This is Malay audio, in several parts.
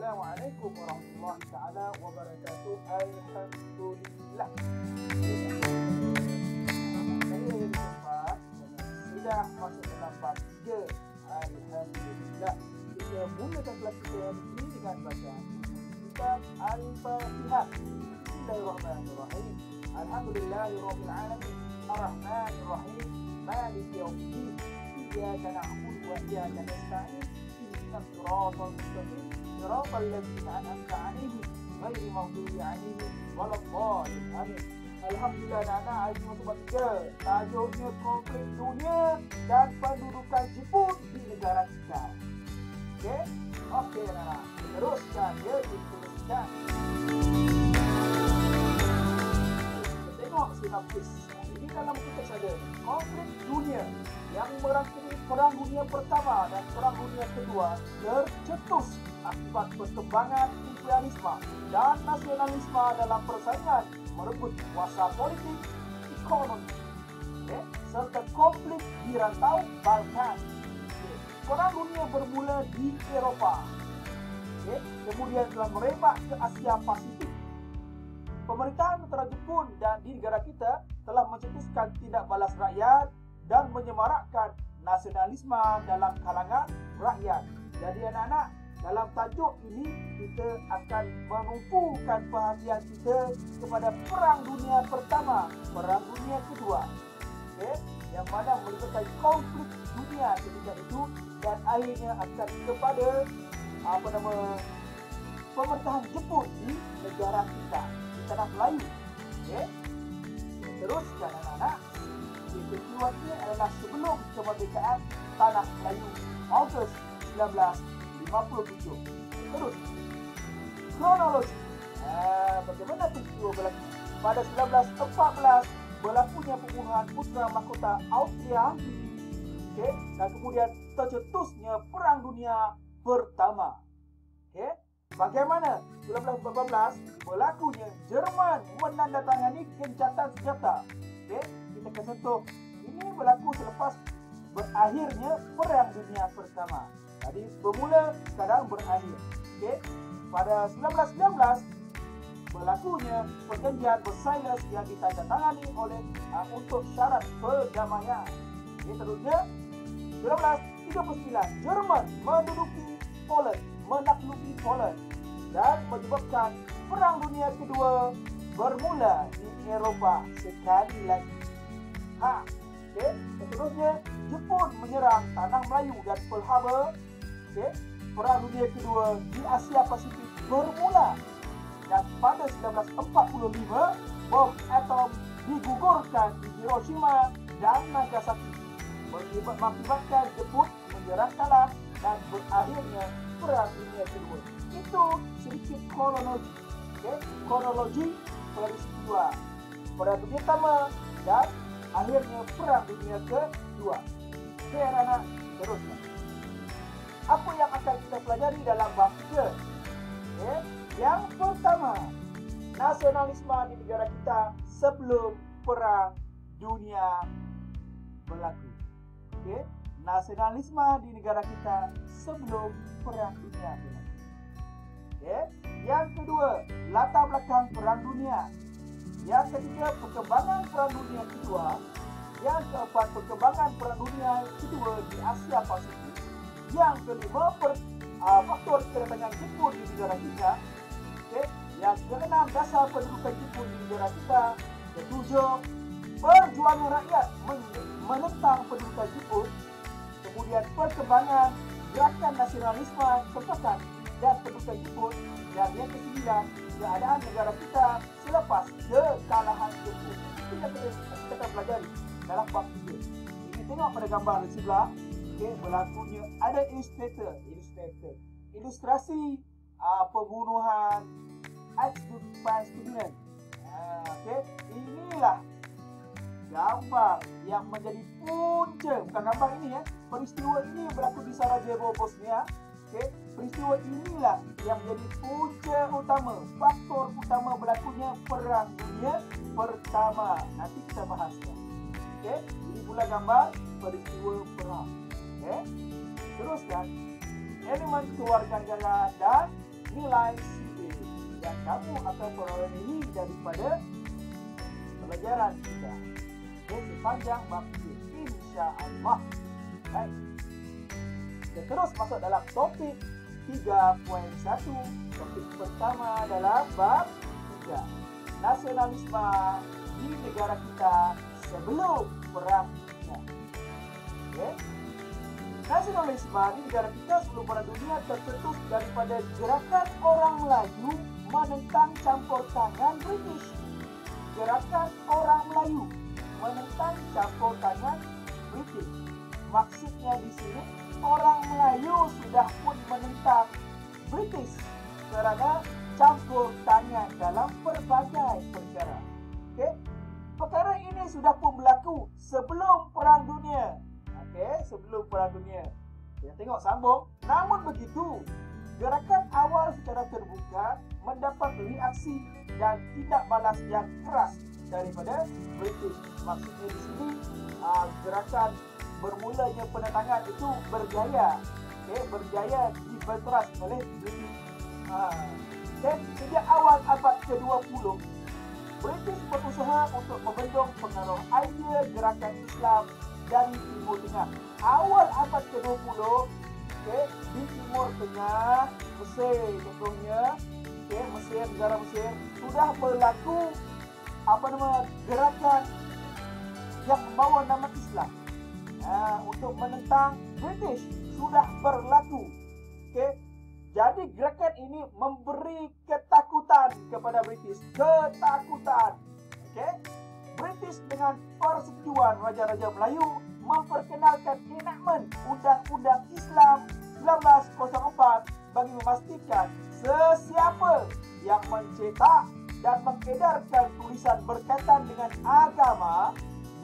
Assalamualaikum warahmatullahi taala wabarakatuh. Alhamdulillah. Saya jumpa sudah masuk dalam bab 3. Alhamdulillah. Kita mulakan kelas kita hari ini dengan bacaan kitab Al-Fatihah. Bismillahirrahmanirrahim. Alhamdulillahirabbil alamin. Arrahmanir rahim. Maliki yaumiddin. Iyyaka na'budu wa iyyaka nasta'in. Ihdinas siratal mustaqim. Siratal ladzina an'amta 'alaihim ghairil maghdubi 'alaihim waladdallin. Amin. Alhamdulillah, anak-anak, hari ini untuk bab 3. Tajuknya konflik dunia dan pendudukan Jepun di negara kita. Okey? Okey, anak-anak. Teruskan ya, diteruskan. Kita tengok sinopsis. Ini dalam buku teks ada konflik dunia yang merangkumi Perang Dunia Pertama dan Perang Dunia Kedua tercetus akibat perkembangan imperialisme dan nasionalisme dalam persaingan merebut kuasa politik, ekonomi, serta konflik di rantau Balkan. Perang dunia bermula di Eropah, kemudian telah merebak ke Asia Pasifik. Pemerintahan tentera Jepun dan di negara kita telah mencetuskan tindak balas rakyat dan menyemarakkan nasionalisme dalam kalangan rakyat. Jadi anak-anak, dalam tajuk ini kita akan menumpukan perhatian kita kepada Perang Dunia Pertama, Perang Dunia Kedua, yang mana melibatkan konflik dunia ketika itu dan akhirnya akan kepada pemerintahan Jepun di negara kita, di tanah Melayu. Teruskan anak-anak, peristiwa ini adalah sebelum kemerdekaan tanah Melayu Ogos 1957. Terus kronologi. Bagaimana peristiwa berlaku? Pada 1914 berlakunya pembunuhan putra mahkota Austria, dan kemudian tercetusnya Perang Dunia Pertama. Bagaimana 1914 berlakunya Jerman menandatangani gencatan senjata. Kita akan sentuh. Ini berlaku selepas berakhirnya Perang Dunia Pertama. Jadi bermula, sekarang berakhir. Pada 1919 berlakunya perjanjian Versailles yang ditandatangani oleh untuk syarat perdamaian. Terusnya 1939 Jerman menaklukki Poland dan menyebabkan Perang Dunia Kedua bermula di Eropah sekali lagi. Seterusnya Jepun menyerang tanah Melayu dan Pearl Harbor. Perang Dunia Kedua di Asia Pasifik bermula, dan pada 1945 bom atom digugurkan di Hiroshima dan Nagasaki, mengakibatkan Jepun menyerang kalah dan berakhirnya Perang Dunia Kedua. Itu sedikit kronologi. Kronologi peristiwa Perang Dunia Pertama dan akhirnya Perang Dunia Kedua. Anak-anak, teruskan. Apa yang akan kita pelajari dalam bab 3? Yang pertama, nasionalisme di negara kita sebelum Perang Dunia berlaku. Nasionalisme di negara kita sebelum Perang Dunia berlaku. Yang kedua, latar belakang Perang Dunia. Yang ketiga, perkembangan Perang Dunia Kedua. Yang keempat, perkembangan Perang Dunia Kedua di Asia Pasifik. Yang kelima, faktor kedatangan Jepun di negara kita. Yang keenam, dasar pendudukan Jepun di negara kita. Ketujuh, perjuangan rakyat menentang pendudukan Jepun. Kemudian perkembangan gerakan nasionalisme tempatan dan pendudukan Jepun. Dan yang kesembilan, keadaan negara kita selepas kekalahan Jepun. Itu yang kita akan pelajari dalam bab 3. Ini tengok pada gambar di sebelah. Berlakunya ada ilustrasi pembunuhan ex-student. Inilah gambar yang menjadi punca, bukan gambar ini peristiwa ini berlaku di Sarajevo, Bosnia. Peristiwa inilah yang menjadi punca utama, faktor utama berlakunya Perang Dunia Pertama. Nanti kita bahaskan. Ini pula gambar peristiwa perang. Teruskan. Elemen kewarganegaraan dan nilai kamu akan peroleh daripada pelajaran kita. Okay, sepanjang bab ini, insya-Allah. Baik. Kita terus masuk dalam topik 3.1. Topik pertama adalah bab 3. Nasionalisme di negara kita sebelum Perang Dunia. Okay. Nasionalisme di negara kita sebelum Perang Dunia tercetus daripada gerakan orang Melayu menentang campur tangan British. Gerakan orang Melayu menentang campur tangan British. Maksudnya di sini orang Melayu sudah pun menentang British kerana campur tangan dalam pelbagai perkara. Okey, perkara ini sudah pun berlaku sebelum Perang Dunia. Okey, sebelum Perang Dunia. Kita tengok sambung. Namun begitu, gerakan awal secara terbuka mendapat reaksi dan tindak balas yang keras daripada British. Maksudnya di sini gerakan bermulanya penentangan itu berjaya. Okay, berjaya dibenteras oleh British. Dan sejak awal abad ke-20, British berusaha untuk membendung pengaruh idea gerakan Islam dari Timur Tengah. Awal abad ke-20, okay, di Timur Tengah, Mesir contohnya, okay, Mesir, negara Mesir sudah berlaku gerakan yang membawa nama Islam untuk menentang British sudah berlaku. Okay. Jadi gerakan ini memberi ketakutan kepada British. Ketakutan. Okay. British dengan persetujuan Raja-Raja Melayu memperkenalkan enakmen Undang-Undang Islam 1904 bagi memastikan sesiapa yang mencetak dan mengedarkan tulisan berkaitan dengan agama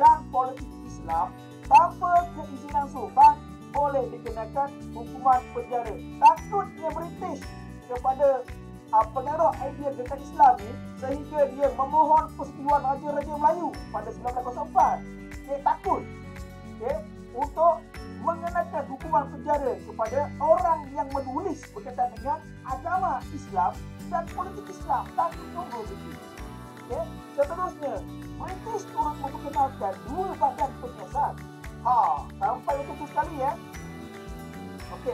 dan politik Islam tanpa keizinan sultan boleh dikenakan hukuman penjara. Takutnya British kepada pengaruh idea gerakan Islam ni sehingga dia memohon persetujuan Raja-Raja Melayu pada 1904. Dia takut untuk mengenakan hukuman penjara kepada orang yang menulis berkaitan dengan agama Islam dan politik Islam. Takut tunggu British. Seterusnya, British turut memperkenalkan dua badan penyiasat. Sampai itu sekali ya. Okey.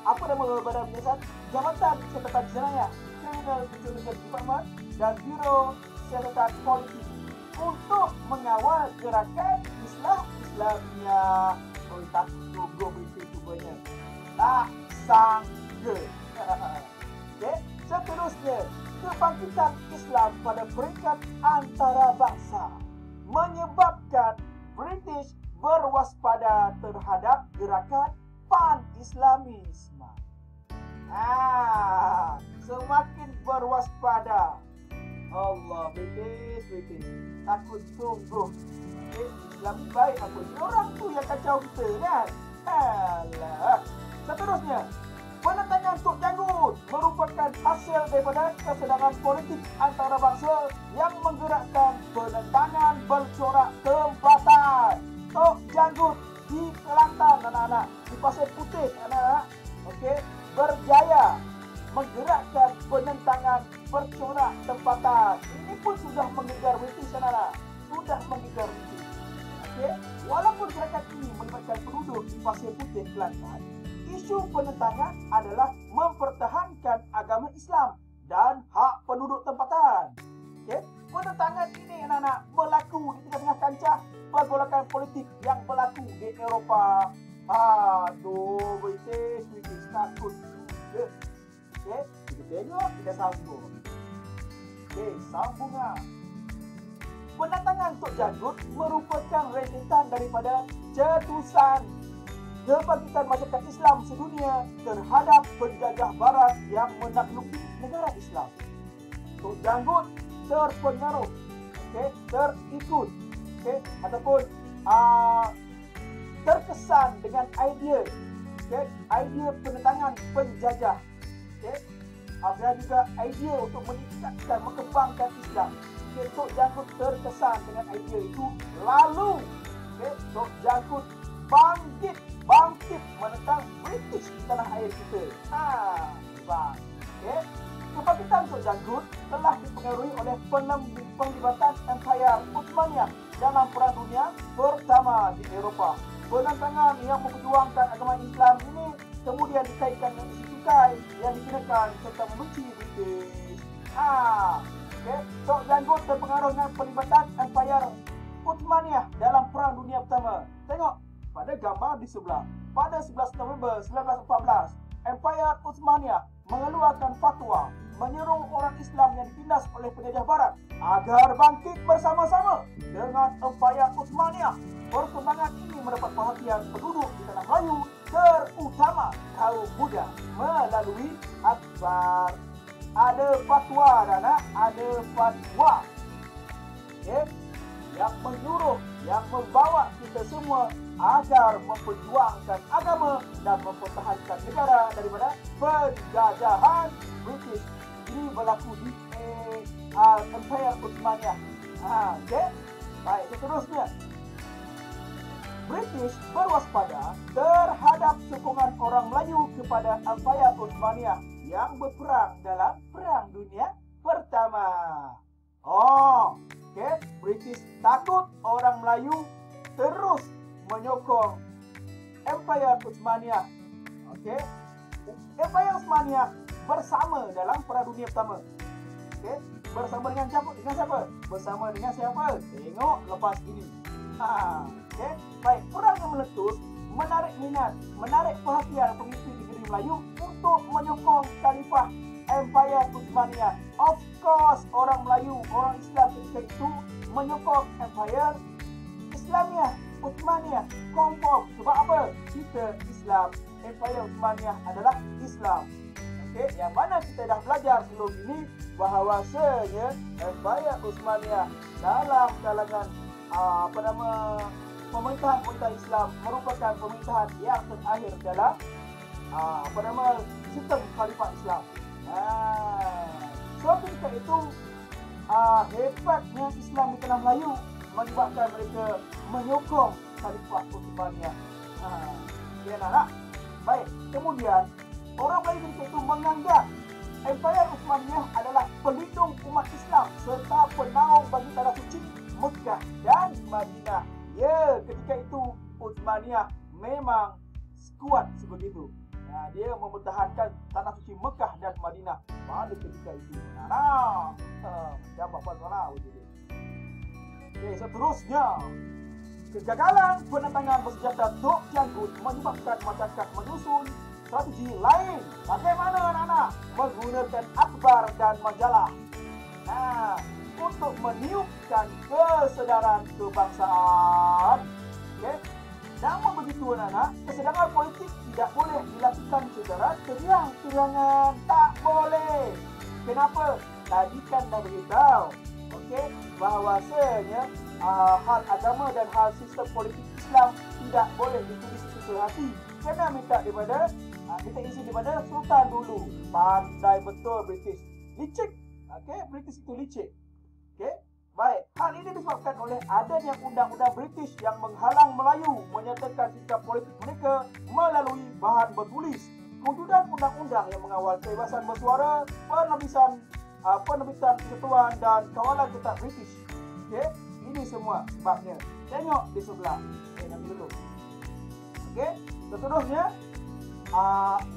Apa nama badan penyiasat? Jabatan Siasatan Jenayah, Criminal Intelligence Department dan Biro Siasatan Politik untuk mengawal gerakan Islamia. Tak tunggu British rupanya. Tak sangka. Okey. Seterusnya, kebangkitan Islam pada peringkat antarabangsa menyebabkan British berwaspada terhadap gerakan pan-Islamisme. Semakin berwaspada. Allah, British takut sungguh. Islam ni baik apa? Orang tu yang kacau kita kan? Alah. Seterusnya, penentangan Tok Janggut merupakan hasil daripada kesedaran politik antarabangsa yang menggerakkan penentangan bercorak tempatan. Tok Janggut di Kelantan, anak-anak, di Pasir Putih, anak-anak, okey, berjaya menggerakkan penentangan bercorak tempatan. Ini pun sudah mengejar British, anak-anak. Sudah mengejar British. Okey, walaupun gerakan ini melibatkan penduduk di Pasir Putih, Kelantan, isu penentangan adalah mempertahankan agama Islam dan hak penduduk tempatan. Okay? Penentangan ini anak-anak berlaku di tengah-tengah kancah pergolakan politik yang berlaku di Eropah. British takut. Okay? Kita tengok, kita sambung. Okay, sambungan. Penentangan Tok Janggut merupakan rentetan daripada cetusan kebangkitan masyarakat Islam sedunia terhadap penjajah barat yang menaklukkan negara Islam. Tok Janggut terpengaruh, terikut, ataupun terkesan dengan idea, idea penentangan penjajah, ada juga idea untuk meningkatkan, mengembangkan Islam. Tok Janggut terkesan dengan idea itu, lalu Tok Janggut bangkit menentang British di tanah air kita. Kebangkitan Tok Janggut telah dipengaruhi oleh penglibatan Empire Utsmaniyah dalam Perang Dunia Pertama di Eropah. Penentangan yang memperjuangkan agama Islam ini kemudian dikaitkan dengan isu cukai yang dikenakan serta membenci British. So janggut terpengaruh dengan pelibatan Empire Utsmaniyah dalam Perang Dunia Pertama. Tengok pada gambar di sebelah. Pada 11 November 1914, Empire Utsmaniyah mengeluarkan fatwa menyeru orang Islam yang ditindas oleh penjajah barat agar bangkit bersama-sama dengan Empire Utsmaniyah. Perkembangan ini mendapat perhatian penduduk di tanah Melayu, terutama kaum muda, melalui akhbar. Ada fatwa, anak, ada fatwa. Yang menyuruh, yang membawa kita semua agar memperjuangkan agama dan mempertahankan negara daripada penjajahan British. Ini berlaku di Empire Utsmaniyah. Baik, seterusnya. British berwaspada terhadap sokongan orang Melayu kepada Empire Utsmaniyah yang berperang dalam Perang Dunia Pertama. British takut orang Melayu terus menyokong Empire Utsmaniyah. Empire Utsmaniyah bersama dalam Perang Dunia Pertama. Bersama dengan siapa? Bersama dengan siapa? Tengok lepas ini. Baik, perang yang meletus menarik minat, menarik perhatian pemimpin negeri Melayu untuk menyokong Khalifah Empire Utsmaniyah. Of course, orang Melayu, orang Islam ketika itu menyokong Empire Utsmaniyah. Confirm. Sebab apa? Kita Islam. Empire Utsmaniyah adalah Islam. Yang mana kita dah belajar sebelum ini bahawasanya Empire Utsmaniyah dalam kalangan pemerintahan Islam merupakan pemerintahan yang terakhir dalam sistem Khalifah Islam. So ketika itu hebatnya Islam di tanah Melayu menyebabkan mereka menyokong Khalifah Utsmaniyah. Baik, kemudian orang Melayu ketika itu menganggap Empire Utsmaniyah adalah pelindung umat Islam serta penaung bagi tanah suci Mekah dan Madinah. Ketika itu Utsmaniyah memang kuat sebegitu. Dia mempertahankan tanah suci Mekah dan Madinah pada ketika itu. Apa salah begitu. Seterusnya, kegagalan penentangan bersenjata Tok Janggut menyebabkan masyarakat menyusun strategi lain. Bagaimana anak-anak? Menggunakan akhbar dan majalah. Untuk meniupkan kesedaran kebangsaan. Namun begitu anak-anak, kesedaran politik tidak boleh dilakukan secara terang-terangan. Tak boleh. Kenapa? Tadi kan dah beritahu. Bahawasanya hal agama dan hal sistem politik Islam tidak boleh ditulis sesuai hati. Kena minta isi daripada Sultan dulu. Pandai betul British. Licik. British itu licik. Baik, hal ini disebabkan oleh adanya undang-undang British yang menghalang Melayu menyatakan sikap politik mereka melalui bahan bertulis. Kewujudan undang-undang yang mengawal kebebasan bersuara, penerbitan persatuan dan kawalan ketat British. Ini semua sebabnya. Tengok di sebelah. Nanti dulu. Seterusnya,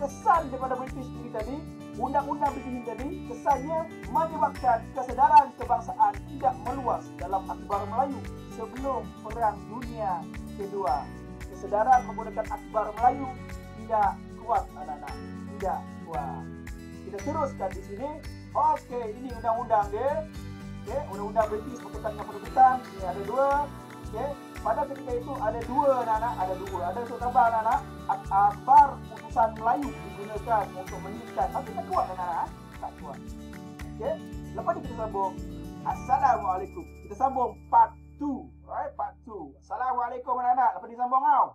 kesan daripada British ini tadi, undang-undang British ini tadi, kesannya menyebabkan kesedaran kebangsaan tidak meluas dalam akhbar Melayu sebelum Perang Dunia Kedua. Kesedaran menggunakan akhbar Melayu tidak kuat, anak-anak. Tidak kuat. Kita teruskan di sini. Ini undang-undang dia. Undang-undang British berkaitan dengan penerbitan. Ini ada dua. Pada ketika itu ada dua, anak-anak. Ada terdapat anak-anak. Akhbar putusan Melayu digunakan untuk menyiapkan. Tapi tak kuat, anak-anak. Tak kuat. Lepas ni kita sambung. Assalamualaikum. Kita sambung part 2. Part 2. Assalamualaikum, anak-anak. Lepas ni sambung tau.